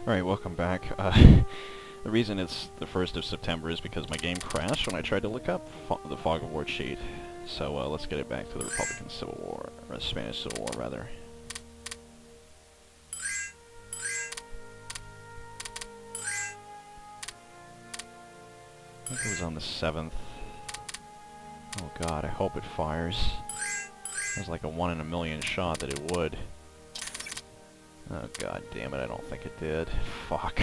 Alright, welcome back. The reason it's the 1st of September is because my game crashed when I tried to look up the Fog of War cheat. So let's get it back to the Republican Civil War, or the Spanish Civil War, rather. I think it was on the 7th. Oh god, I hope it fires. It was like a 1 in a million shot that it would. Oh god damn it, I don't think it did. Fuck.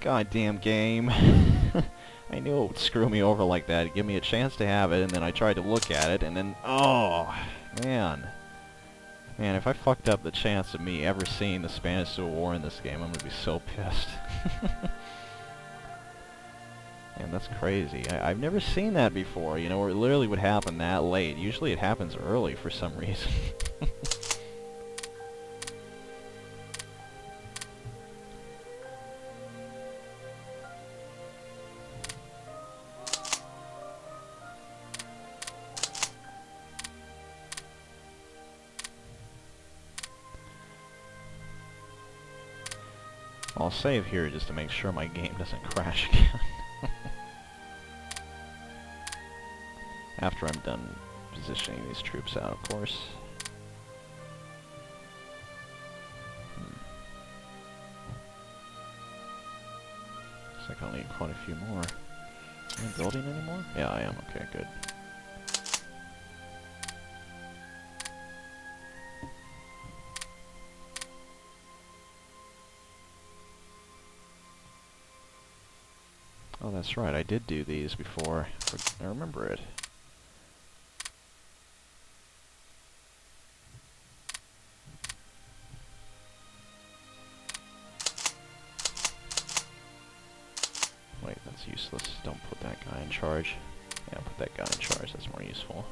Goddamn game. I knew it would screw me over like that. It'd give me a chance to have it, and then I tried to look at it, and then... Oh, man. Man, if I fucked up the chance of me ever seeing the Spanish Civil War in this game, I'm gonna be so pissed. Man, that's crazy. I've never seen that before, you know, where it literally would happen that late. Usually it happens early for some reason. I'll save here just to make sure my game doesn't crash again. After I'm done positioning these troops out, of course. Looks like I'll need quite a few more. Am I building anymore? Yeah, I am. Okay, good. Oh, that's right. I did do these before. I remember it. Wait, that's useless. Don't put that guy in charge. Yeah, put that guy in charge. That's more useful.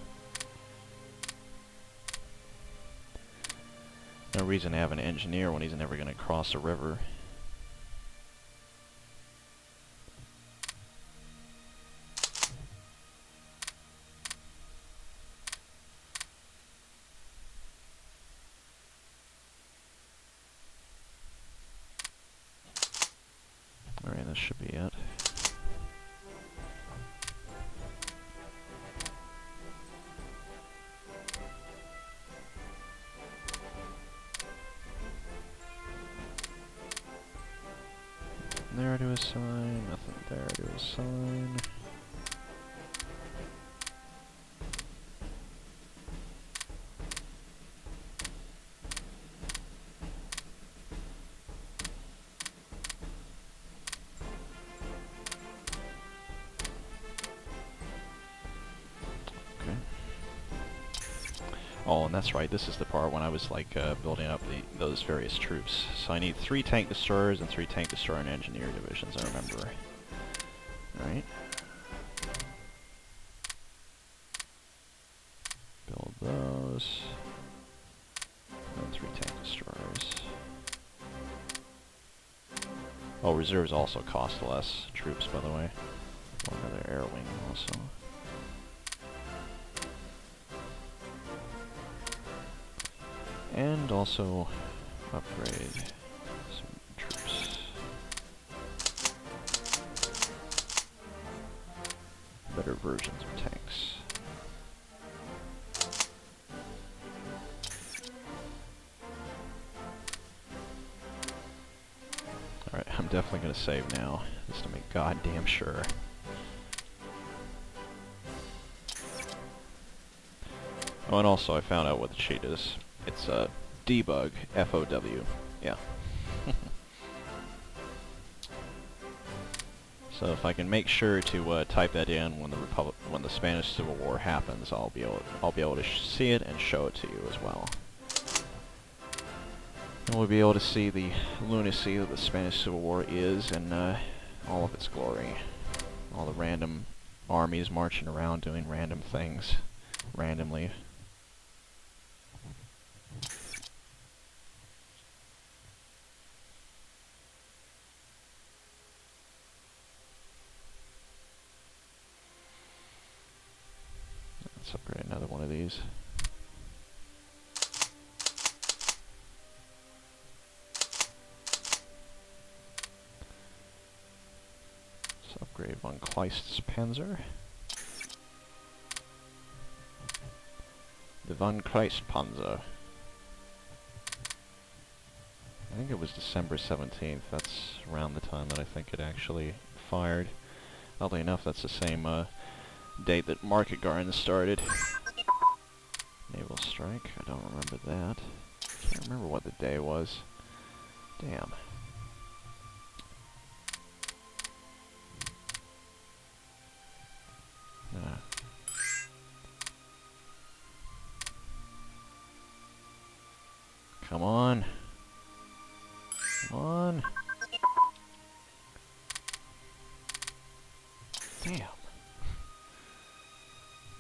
No reason to have an engineer when he's never going to cross a river. Alright, this should be it. There to assign, nothing there to assign. Oh, and that's right, this is the part when I was like building up those various troops. So I need 3 tank destroyers and 3 tank destroyer and engineer divisions, I remember. Alright. Build those. And 3 tank destroyers. Oh, reserves also cost less troops, by the way. Or another air wing also. And also upgrade some troops. Better versions of tanks. Alright, I'm definitely going to save now, just to make goddamn sure. Oh, and also I found out what the cheat is. It's debug, F-O-W, yeah. So if I can make sure to type that in when the Spanish Civil War happens, I'll be able to see it and show it to you as well. And we'll be able to see the lunacy that the Spanish Civil War is in all of its glory. All the random armies marching around doing random things randomly. Let's upgrade another one of these. von Kleist's Panzer. The von Kleist Panzer. I think it was December 17th. That's around the time that I think it actually fired. Oddly enough, that's the same date that Market Garden started. Naval strike. I don't remember that. Can't remember what the day was. Damn. Come on. Come on. Damn.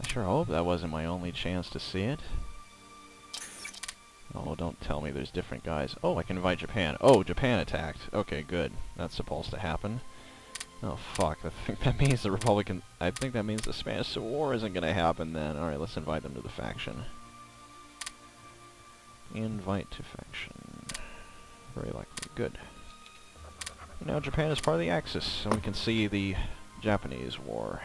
I sure hope that wasn't my only chance to see it. Oh, don't tell me there's different guys. Oh, I can invite Japan. Oh, Japan attacked. Okay, good. That's supposed to happen. Oh, fuck. I think that means the Republican... I think that means the Spanish Civil War isn't going to happen then. Alright, let's invite them to the faction. Invite to faction. Very likely. Good. Now Japan is part of the Axis, and we can see the Japanese war.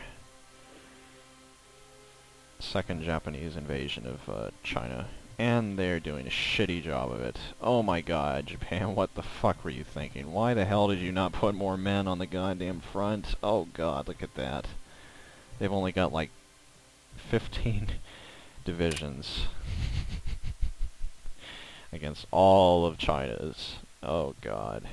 Second Japanese invasion of China. And they're doing a shitty job of it. Oh my god, Japan, what the fuck were you thinking? Why the hell did you not put more men on the goddamn front? Oh god, look at that. They've only got like 15 divisions against all of China's. Oh god.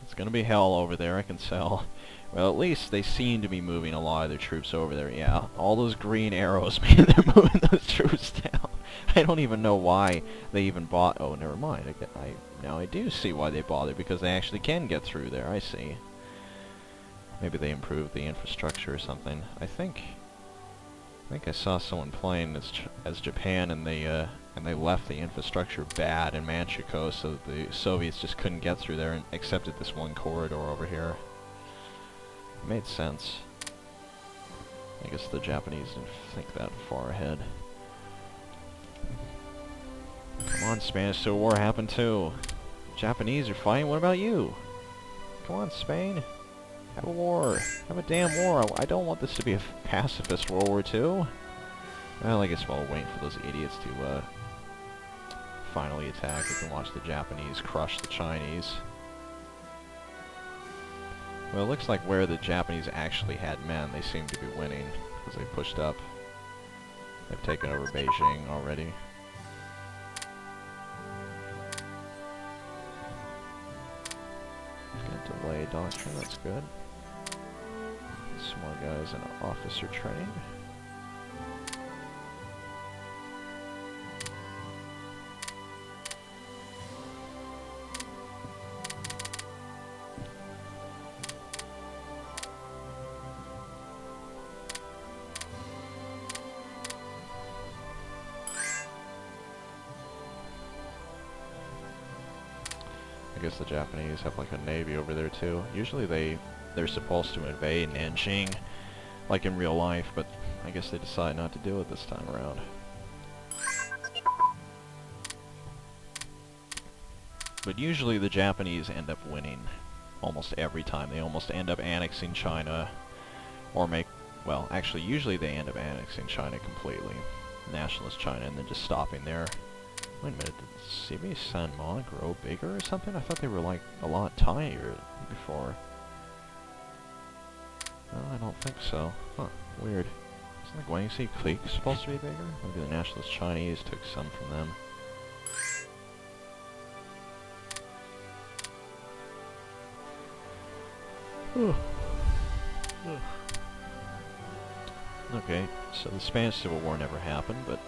It's gonna be hell over there, I can tell. Well, at least they seem to be moving a lot of their troops over there. Yeah, all those green arrows mean they're moving those troops down. I don't even know why they even bought... Oh, never mind. Now I do see why they bothered, because they actually can get through there. I see. Maybe they improved the infrastructure or something. I think I saw someone playing as Japan, and they left the infrastructure bad in Manchukuo, so the Soviets just couldn't get through there and accepted this one corridor over here. It made sense. I guess the Japanese didn't think that far ahead. Come on, Spanish Civil War happened too. Japanese are fighting, what about you? Come on, Spain. Have a war. Have a damn war. I don't want this to be a pacifist World War II. Well, I guess while waiting for those idiots to finally attack, we can watch the Japanese crush the Chinese. Well, it looks like where the Japanese actually had men, they seem to be winning, because they pushed up. They've taken over Beijing already. Got delay doctrine, that's good. Some more guys in officer training. I guess the Japanese have like a navy over there too. Usually they're supposed to invade Nanjing, like in real life, but I guess they decide not to do it this time around. But usually the Japanese end up winning almost every time. They almost end up annexing China, or well, actually usually they end up annexing China completely. Nationalist China, and then just stopping there. Wait a minute, did CB San Ma grow bigger or something? I thought they were like a lot tinier before. No, I don't think so. Huh, weird. It's like, why do you see Clique supposed to be bigger? Maybe the Nationalist Chinese took some from them. Okay, so the Spanish Civil War never happened, but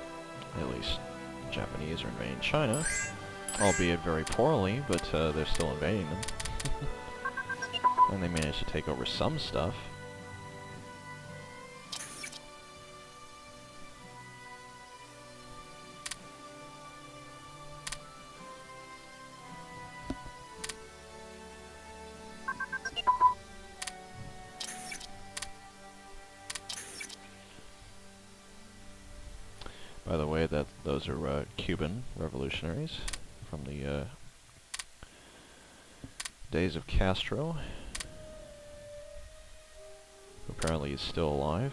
at least the Japanese are invading China. Albeit very poorly, but they're still invading them. And they managed to take over some stuff. By the way, those are Cuban revolutionaries from the days of Castro. apparently is still alive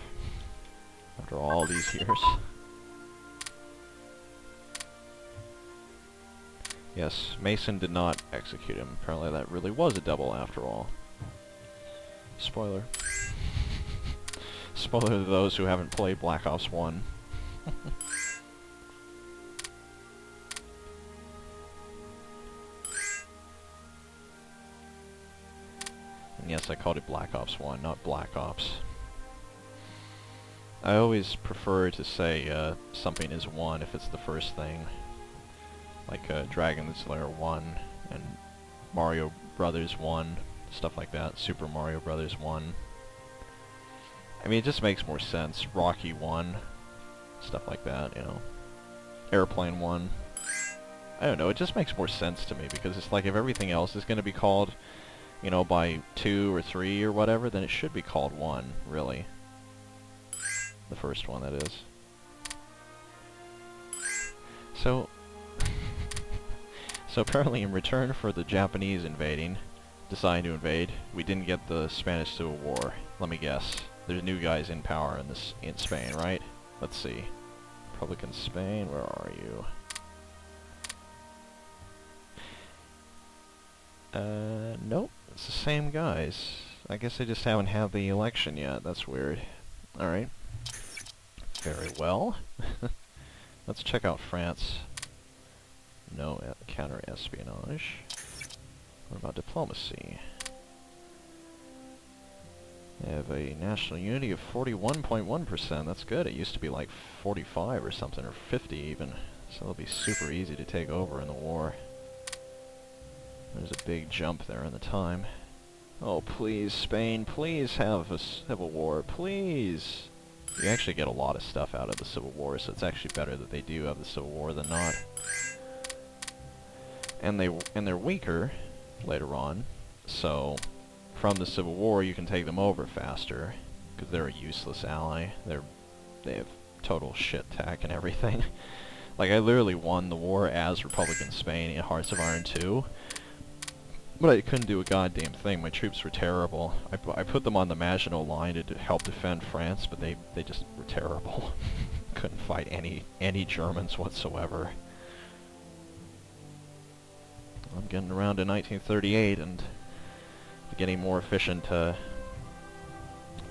after all these years. Yes, Mason did not execute him. Apparently that really was a double after all. Spoiler. Spoiler to those who haven't played Black Ops 1. And yes, I called it Black Ops 1, not Black Ops. I always prefer to say something is 1 if it's the first thing. Like Dragon's Lair 1 and Mario Brothers 1, stuff like that. Super Mario Brothers 1. I mean, it just makes more sense. Rocky 1, stuff like that, you know. Airplane 1. I don't know, it just makes more sense to me, because it's like if everything else is going to be called, you know, by 2 or 3 or whatever, then it should be called 1, really. The first one, that is. So apparently in return for the Japanese deciding to invade, we didn't get the Spanish Civil War. Let me guess. There's new guys in power in Spain, right? Let's see. Republican Spain, where are you? Nope. It's the same guys. I guess they just haven't had the election yet. That's weird. Alright. Very well. Let's check out France. No counter-espionage. What about diplomacy? They have a national unity of 41.1%. That's good. It used to be like 45 or something, or 50 even. So it'll be super easy to take over in the war. There's a big jump there in the time. Oh, please, Spain, please have a civil war, please! You actually get a lot of stuff out of the Civil War, so it's actually better that they do have the Civil War than not. And they're weaker later on, so from the Civil War you can take them over faster, because they're a useless ally. They have total shit tech and everything. Like, I literally won the war as Republican Spain in Hearts of Iron 2, but I couldn't do a goddamn thing. My troops were terrible. I put them on the Maginot Line to help defend France, but they just were terrible. Couldn't fight any Germans whatsoever. I'm getting around to 1938 and getting more efficient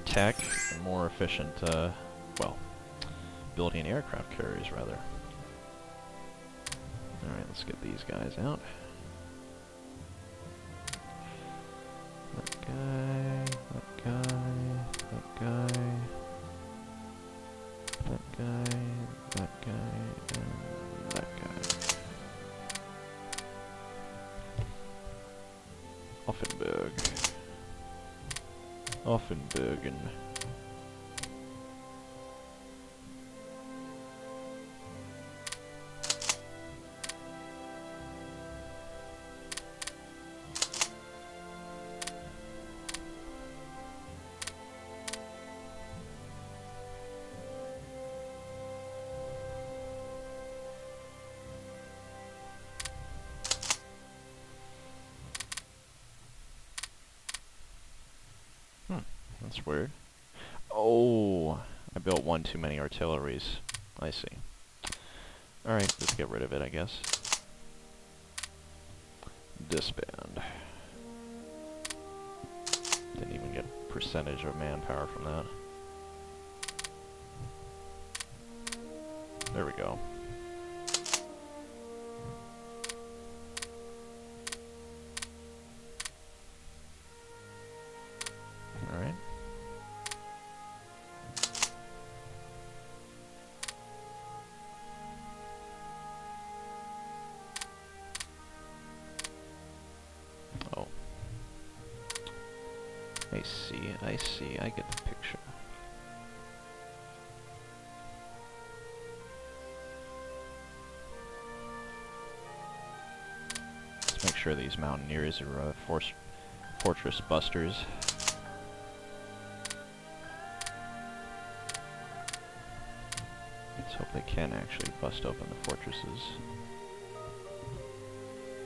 tech and more efficient, well, building aircraft carriers, rather. Alright, let's get these guys out. That guy, that guy, that guy, that guy, that guy, and that guy. Offenburg. Offenburgen. That's weird. Oh, I built one too many artilleries. I see. Alright, let's get rid of it, I guess. Disband. Didn't even get a percentage of manpower from that. There we go. Alright. Oh. I see, I get the picture. Let's make sure these mountaineers are fortress busters. Let's hope they can actually bust open the fortresses.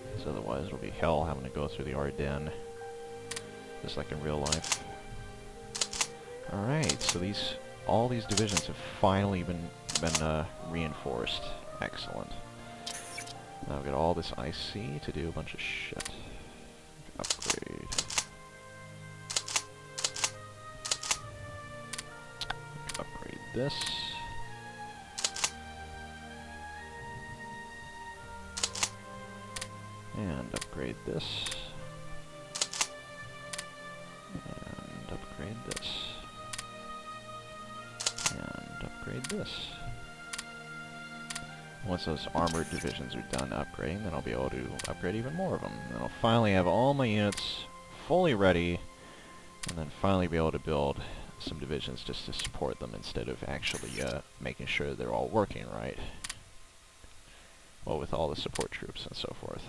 Because otherwise it'll be hell having to go through the Ardennes. Just like in real life. Alright, so all these divisions have finally been reinforced. Excellent. Now I've got all this IC to do a bunch of shit. Upgrade. Upgrade this. And upgrade this. And upgrade this. And upgrade this. Once those armored divisions are done upgrading, then I'll be able to upgrade even more of them. And I'll finally have all my units fully ready, and then finally be able to build some divisions just to support them instead of actually making sure they're all working right. Well, with all the support troops and so forth.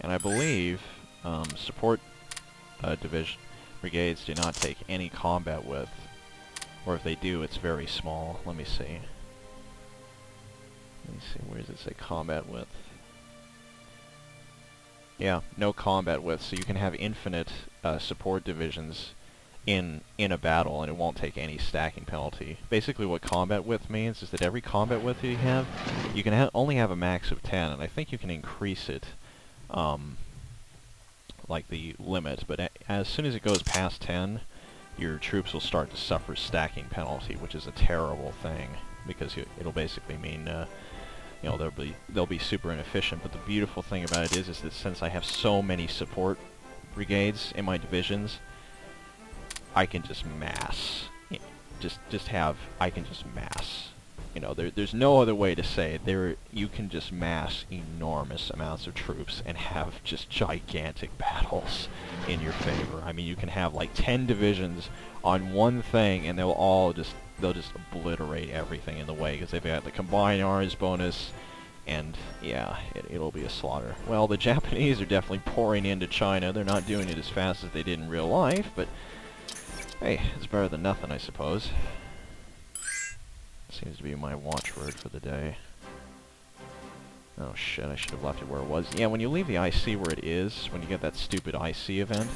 And I believe support brigades do not take any combat width. Or if they do, it's very small. Let me see. Let me see, where does it say combat width? Yeah, no combat width, so you can have infinite support divisions in a battle, and it won't take any stacking penalty. Basically what combat width means is that every combat width you have, you can only have a max of 10, and I think you can increase it, like the limit, but as soon as it goes past 10, your troops will start to suffer stacking penalty, which is a terrible thing, because it'll basically mean, you know, they'll be super inefficient. But the beautiful thing about it is that since I have so many support brigades in my divisions, I can just mass, I can just mass. You know, there's no other way to say it. You can just mass enormous amounts of troops and have just gigantic battles in your favor. I mean, you can have like 10 divisions on one thing, and they'll just obliterate everything in the way because they've got the combined arms bonus, and yeah, it'll be a slaughter. Well, the Japanese are definitely pouring into China. They're not doing it as fast as they did in real life, but hey, it's better than nothing, I suppose. Seems to be my watchword for the day. Oh shit, I should have left it where it was. Yeah, when you leave the IC where it is, when you get that stupid IC event,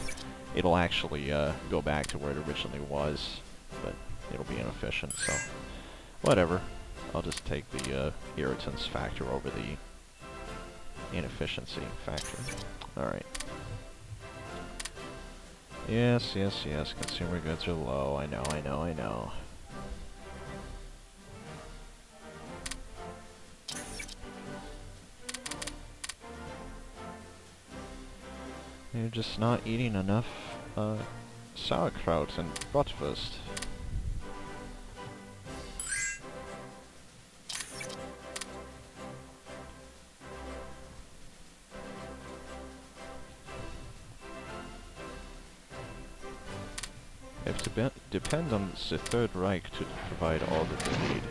it'll actually go back to where it originally was, but it'll be inefficient, so whatever. I'll just take the irritance factor over the inefficiency factor. Alright. Yes, yes, yes, consumer goods are low. I know, I know, I know. You're just not eating enough sauerkraut and bratwurst. It depends on the Third Reich to provide all that they need.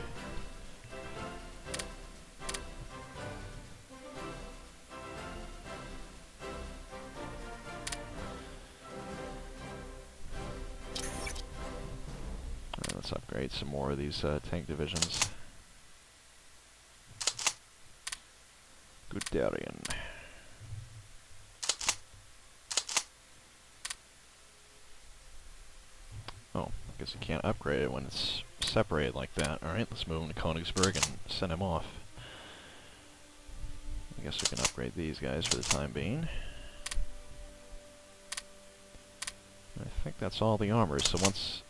Let's upgrade some more of these tank divisions. Guderian. Oh, I guess you can't upgrade it when it's separated like that. Alright, let's move him to Königsberg and send him off. I guess we can upgrade these guys for the time being. I think that's all the armor, so once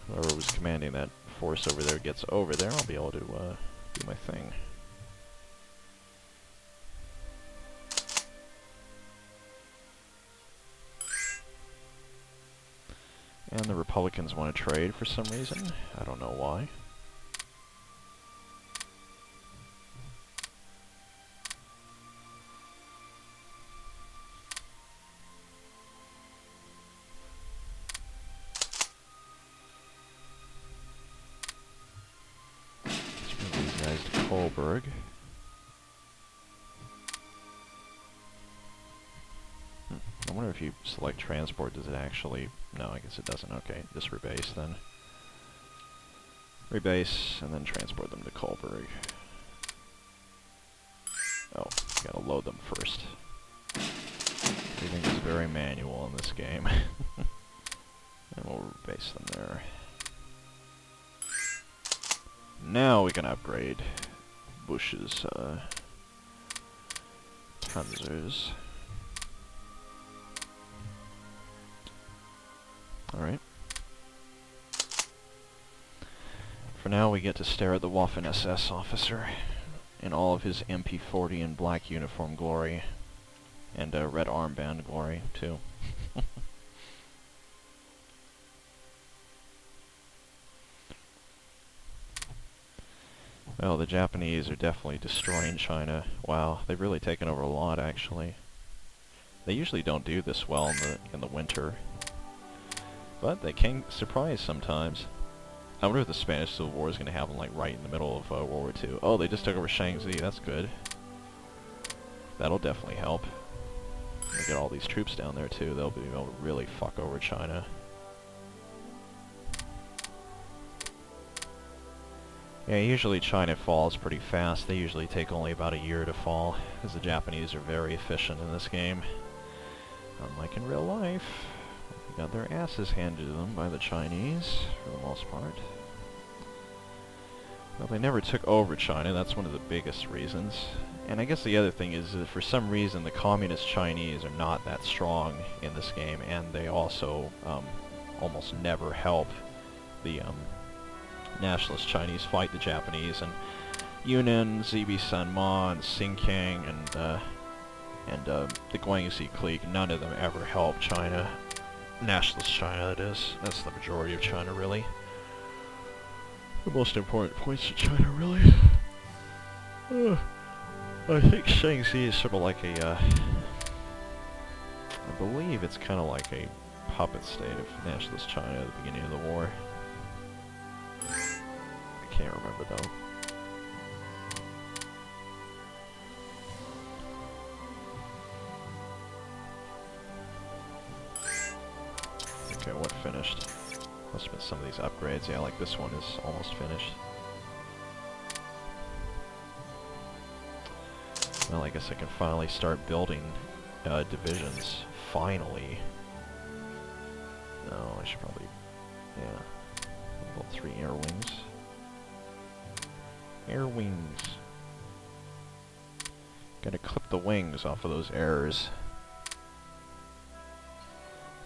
whoever was commanding that force over there gets over there, I'll be able to do my thing. And the Republicans want to trade for some reason. I don't know why. Kolberg. I wonder if you select transport, does it actually... No, I guess it doesn't. Okay, just rebase then. Rebase, and then transport them to Kolberg. Oh, gotta load them first. Everything is very manual in this game. And we'll base them there. Now we can upgrade Bush's Panzers. Alright. For now we get to stare at the Waffen-SS officer in all of his MP40 and black uniform glory. And red armband glory, too. Well, the Japanese are definitely destroying China. Wow, they've really taken over a lot, actually. They usually don't do this well in the winter. But they can surprise sometimes. I wonder if the Spanish Civil War is going to happen like right in the middle of World War II. Oh, they just took over Shaanxi. That's good. That'll definitely help. They get all these troops down there too. They'll be able to really fuck over China. Yeah, usually China falls pretty fast. They usually take only about a year to fall, because the Japanese are very efficient in this game. Unlike in real life, they got their asses handed to them by the Chinese, for the most part. Well, they never took over China. That's one of the biggest reasons. And I guess the other thing is that for some reason the communist Chinese are not that strong in this game, and they also almost never help the nationalist Chinese fight the Japanese. And Yunnan, Zibi Sanma, and Xinjiang, and the Guangxi clique, none of them ever help China. Nationalist China, that is. That's the majority of China, really. The most important points to China, really. I think Shaanxi is sort of like a, I believe it's kind of like a puppet state of nationalist China at the beginning of the war. I can't remember, though. Okay, what finished? Must have been some of these upgrades. Yeah, like this one is almost finished. Well, I guess I can finally start building divisions. Finally. No, I should probably... yeah. Build 3 air wings. Air wings. Gotta clip the wings off of those airs.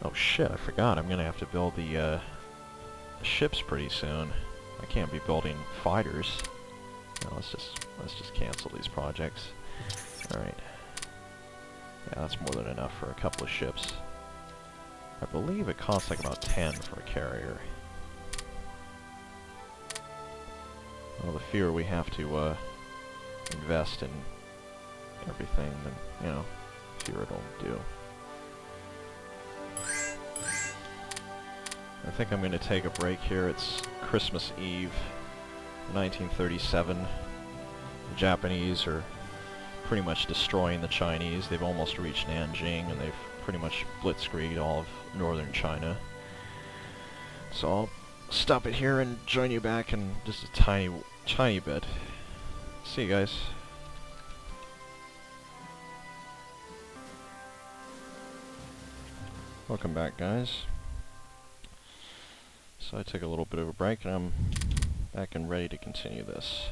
Oh shit, I forgot. I'm gonna have to build the ships pretty soon. I can't be building fighters. No, let's just cancel these projects. Alright. Yeah, that's more than enough for a couple of ships. I believe it costs like about 10 for a carrier. Well, the fewer we have to invest in everything, then, you know, fewer it'll do. I think I'm going to take a break here. It's Christmas Eve, 1937. The Japanese are pretty much destroying the Chinese. They've almost reached Nanjing, and they've pretty much blitzkrieged all of northern China. So I'll stop it here and join you back in just a tiny bit. See you guys. Welcome back, guys. So I took a little bit of a break, and I'm back and ready to continue this.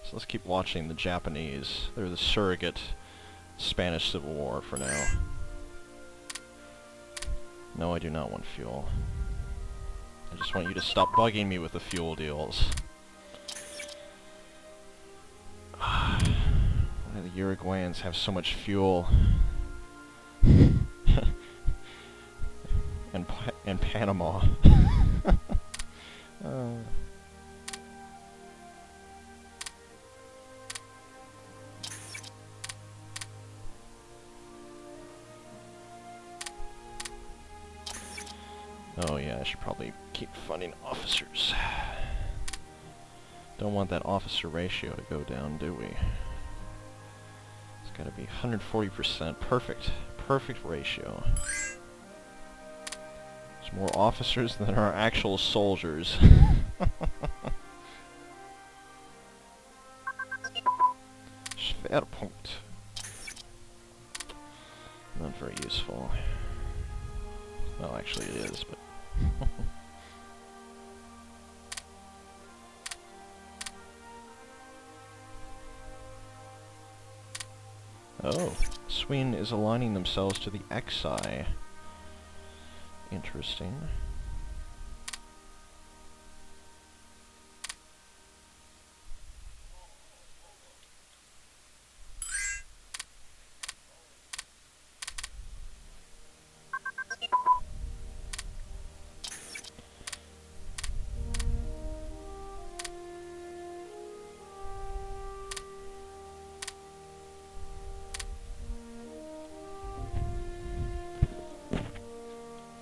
So let's keep watching the Japanese. They're the surrogate Spanish Civil War for now. No, I do not want fuel. I just want you to stop bugging me with the fuel deals. Why do the Uruguayans have so much fuel? and Panama. Oh yeah, I should probably keep funding officers. Don't want that officer ratio to go down, do we? It's gotta be 140%. Perfect. Perfect ratio. There's more officers than are actual soldiers. Schwerpunkt. Not very useful. Well, actually it is, but... Oh, Sweden is aligning themselves to the Xi. Interesting.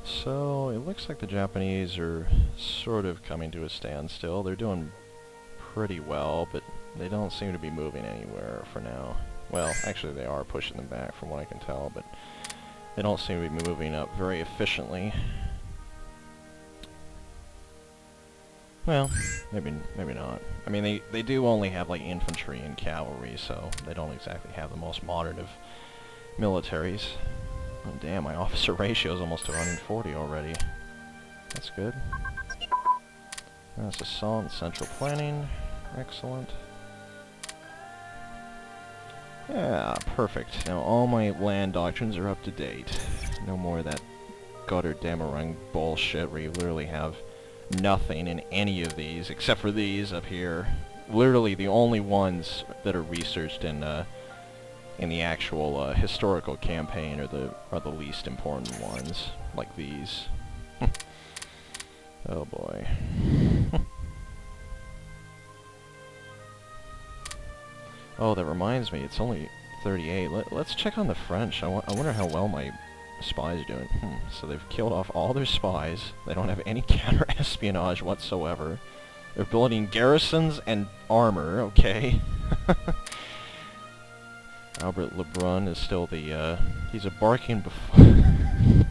So, it looks like the Japanese are sort of coming to a standstill. They're doing pretty well, but they don't seem to be moving anywhere for now. Well, actually they are pushing them back from what I can tell, but they don't seem to be moving up very efficiently. Well, maybe not. I mean, they do only have like infantry and cavalry, so they don't exactly have the most modern of militaries. Oh damn, my officer ratio is almost to 140 already. That's good. That's assault and central planning. Excellent. Yeah, perfect. Now all my land doctrines are up to date. No more of that gutter damarung bullshit where you literally have nothing in any of these, except for these up here. Literally the only ones that are researched in the actual historical campaign are the least important ones, like these. Oh boy. Oh, that reminds me, it's only 38. Let's check on the French. I wonder how well my spies are doing. So they've killed off all their spies. They don't have any counter-espionage whatsoever. They're building garrisons and armor, okay. Albert Lebrun is still the, he's a barking buffoon.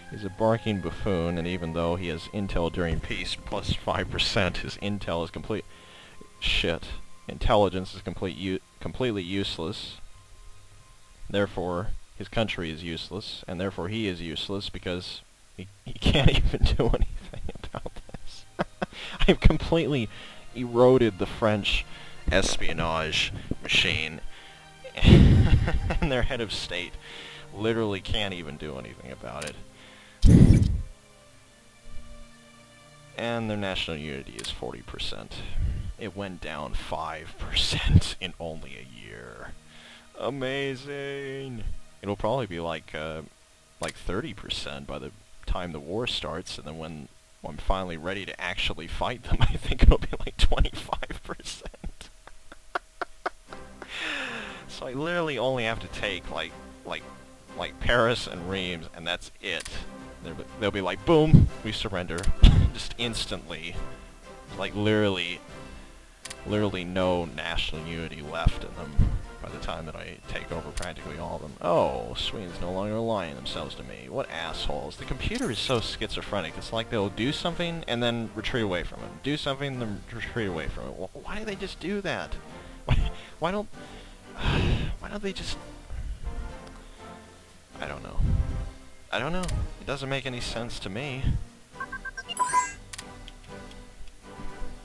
He's a barking buffoon, and even though he has intel during peace plus 5%, his intel is complete shit. Intelligence is completely useless. Therefore, his country is useless, and therefore he is useless because he can't even do anything about this. I've completely eroded the French espionage machine, and their head of state literally can't even do anything about it. And their national unity is 40%. It went down 5% in only a year. Amazing! It'll probably be like 30% by the time the war starts, and then when I'm finally ready to actually fight them, I think it'll be like 25%. So I literally only have to take like Paris and Reims, and that's it. They'll be like, boom, we surrender, just instantly. Like literally no national unity left in them by the time that I take over practically all of them. Oh, Sweden's no longer aligning themselves to me. What assholes. The computer is so schizophrenic. It's like they'll do something and then retreat away from it. Do something, then retreat away from it. Why do they just do that? Why don't they just... I don't know. I don't know. It doesn't make any sense to me.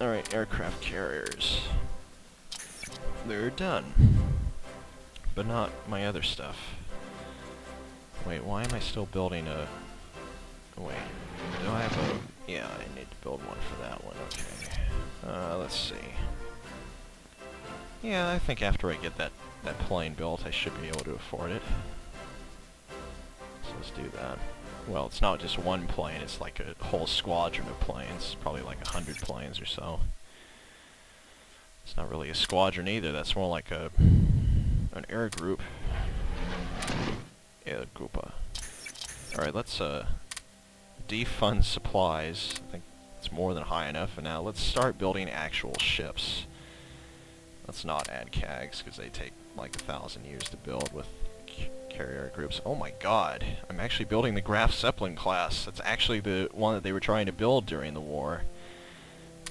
Alright, aircraft carriers. They're done. But not my other stuff. Wait, why am I still building a... Wait, do I have a... Yeah, I need to build one for that one, okay. Let's see. Yeah, I think after I get that plane built, I should be able to afford it. So let's do that. Well, it's not just one plane, it's like a whole squadron of planes. Probably like 100 planes or so. It's not really a squadron either, that's more like an air group. Air Gruppe. Alright, let's defund supplies. I think it's more than high enough, and now let's start building actual ships. Let's not add CAGs, because they take like 1,000 years to build with carrier groups. Oh my god, I'm actually building the Graf Zeppelin class. That's actually the one that they were trying to build during the war.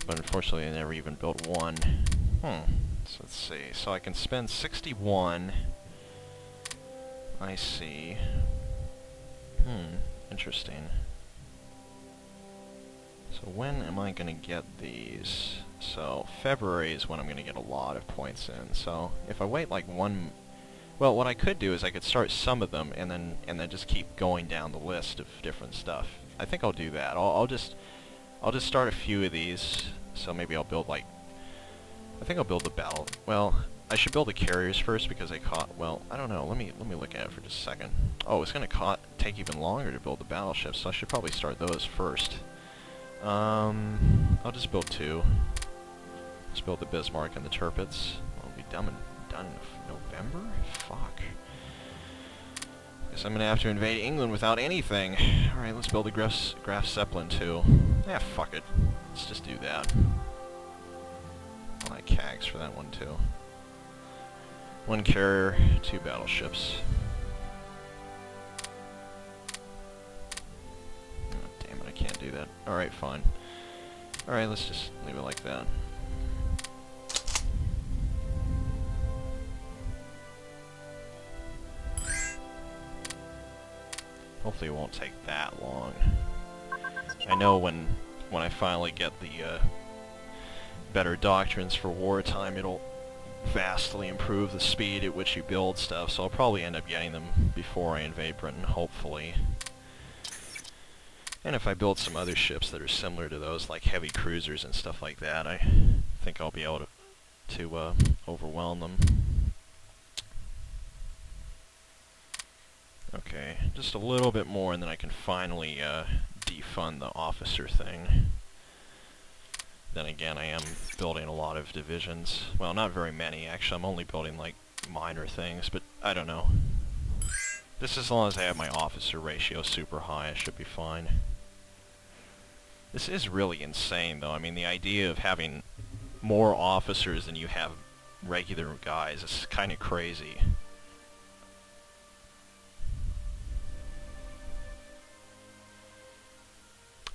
But unfortunately they never even built one. So let's see. So I can spend 61 I see. Interesting. So when am I going to get these? So February is when I'm going to get a lot of points in. So if I wait like one... Well, what I could do is I could start some of them and then just keep going down the list of different stuff. I think I'll do that. I'll just start a few of these. So maybe I'll build like... I think I'll build the battle... Well, I should build the carriers first because they caught... Well, I don't know. Let me look at it for just a second. Oh, it's going to take even longer to build the battleships, so I should probably start those first. I'll just build two. Let's build the Bismarck and the Tirpitz. I'll be done in November? Fuck. Guess I'm gonna have to invade England without anything. Alright, let's build the Graf Zeppelin too. Yeah, fuck it. Let's just do that. I like CAGs for that one too. One carrier, two battleships. Can't do that. Alright, fine. Alright, let's just leave it like that. Hopefully it won't take that long. I know when I finally get the better doctrines for wartime, it'll vastly improve the speed at which you build stuff, so I'll probably end up getting them before I invade Britain, hopefully. And if I build some other ships that are similar to those, like heavy cruisers and stuff like that, I think I'll be able to overwhelm them. Okay, just a little bit more and then I can finally defund the officer thing. Then again, I am building a lot of divisions. Well, not very many, actually. I'm only building like minor things, but I don't know. Just as long as I have my officer ratio super high, I should be fine. This is really insane, though. I mean, the idea of having more officers than you have regular guys is kind of crazy.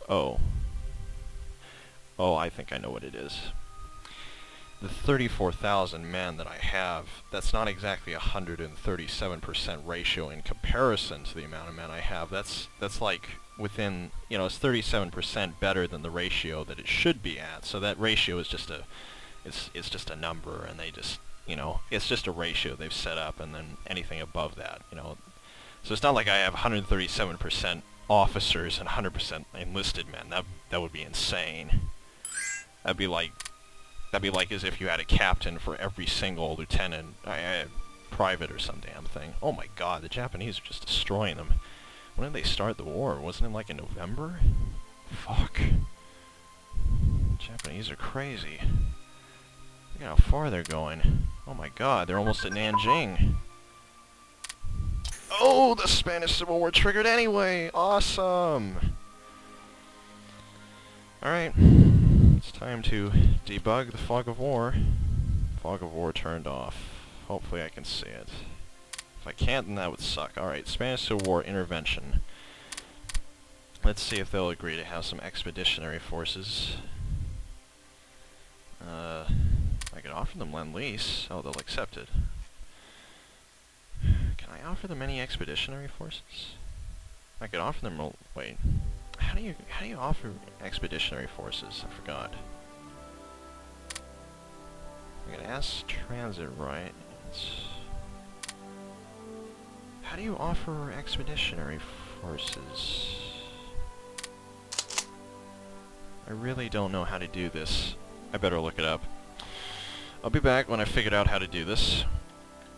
Oh. Oh, I think I know what it is. The 34,000 men that I have, that's not exactly a 137% ratio in comparison to the amount of men I have. That's like within, you know, it's 37% better than the ratio that it should be at. So that ratio is just it's just a number, and they just, you know, it's just a ratio they've set up, and then anything above that, you know. So it's not like I have 137% officers and 100% enlisted men. That would be insane. That'd be like as if you had a captain for every single lieutenant, private or some damn thing. Oh my god, the Japanese are just destroying them. When did they start the war? Wasn't it like in November? Fuck. Japanese are crazy. Look at how far they're going. Oh my god, they're almost at Nanjing. Oh, the Spanish Civil War triggered anyway! Awesome! Alright. It's time to debug the fog of war. Fog of war turned off. Hopefully I can see it. If I can't, then that would suck. Alright, Spanish Civil War intervention. Let's see if they'll agree to have some expeditionary forces. I could offer them Lend-Lease. Oh, they'll accept it. Can I offer them any expeditionary forces? I could offer them... Wait. How do you offer expeditionary forces? I forgot. I could ask transit rights. How do you offer expeditionary forces? I really don't know how to do this. I better look it up. I'll be back when I figured out how to do this.